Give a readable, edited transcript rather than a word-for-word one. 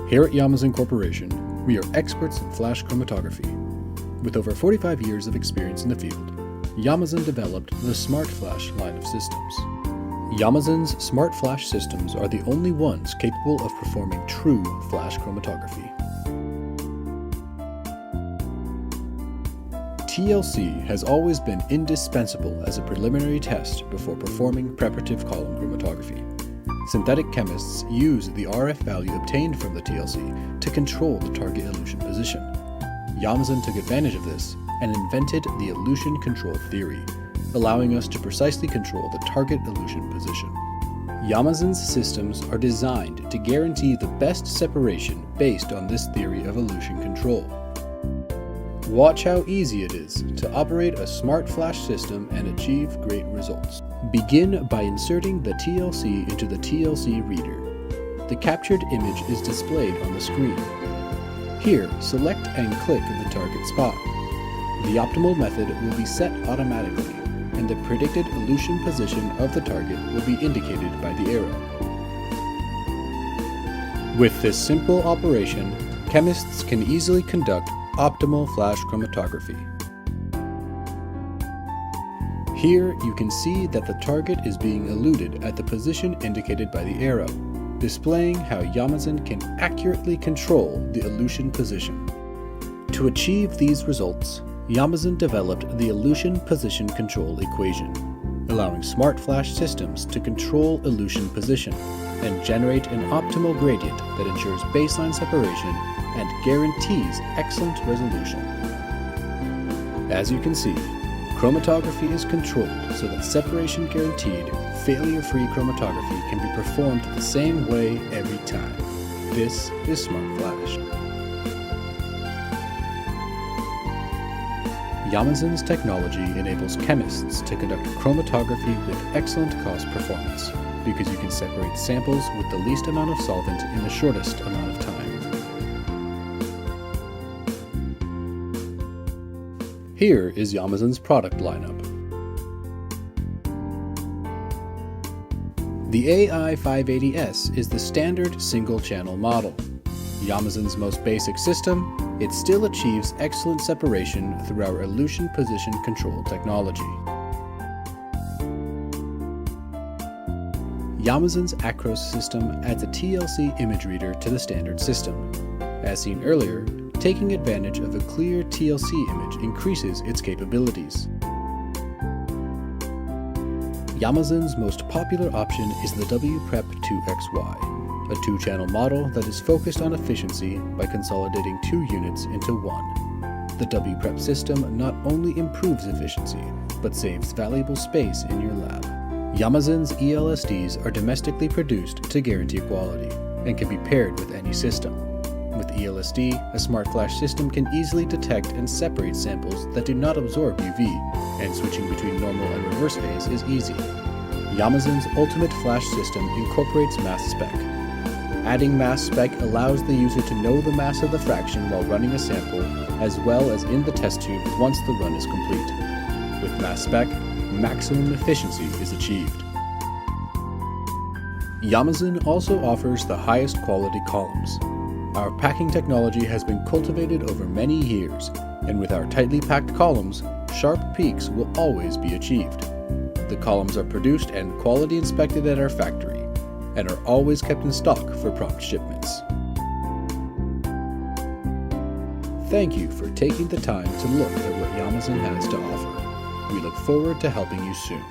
Here at Yamazen Corporation, we are experts in flash chromatography. With over 45 years of experience in the field, Yamazen developed the Smart Flash line of systems. Yamazen's Smart Flash systems are the only ones capable of performing true flash chromatography. TLC has always been indispensable as a preliminary test before performing preparative column chromatography. Synthetic chemists use the RF value obtained from the TLC to control the target elution position. Yamazen took advantage of this and invented the elution control theory, allowing us to precisely control the target elution position. Yamazen's systems are designed to guarantee the best separation based on this theory of elution control. Watch how easy it is to operate a Smart Flash system and achieve great results. Begin by inserting the TLC into the TLC reader. The captured image is displayed on the screen. Here, select and click the target spot. The optimal method will be set automatically, and the predicted elution position of the target will be indicated by the arrow. With this simple operation, chemists can easily conduct optimal flash chromatography. Here you can see that the target is being eluted at the position indicated by the arrow, displaying how Yamazen can accurately control the elution position. To achieve these results, Yamazen developed the elution position control equation, allowing Smart Flash systems to control elution position and generate an optimal gradient that ensures baseline separation and guarantees excellent resolution. As you can see, chromatography is controlled so that separation guaranteed, failure-free chromatography can be performed the same way every time. This is Smart Flash. Yamazen's technology enables chemists to conduct chromatography with excellent cost performance, because you can separate samples with the least amount of solvent in the shortest amount of time. Here is Yamazen's product lineup. The AI580S is the standard single-channel model. Yamazen's most basic system, it still achieves excellent separation through our elution position control technology. Yamazen's Acros system adds a TLC image reader to the standard system. As seen earlier, taking advantage of a clear TLC image increases its capabilities. Yamazen's most popular option is the WPrep 2XY, a 2-channel model that is focused on efficiency by consolidating 2 units into one. The WPrep system not only improves efficiency, but saves valuable space in your lab. Yamazen's ELSDs are domestically produced to guarantee quality, and can be paired with any system. With ELSD, a Smart Flash system can easily detect and separate samples that do not absorb UV, and switching between normal and reverse phase is easy. Yamazen's Ultimate Flash system incorporates mass spec. Adding mass spec allows the user to know the mass of the fraction while running a sample, as well as in the test tube once the run is complete. With mass spec, maximum efficiency is achieved. Yamazen also offers the highest quality columns. Our packing technology has been cultivated over many years, and with our tightly packed columns, sharp peaks will always be achieved. The columns are produced and quality inspected at our factory, and are always kept in stock for prompt shipments. Thank you for taking the time to look at what Yamazen has to offer. We look forward to helping you soon.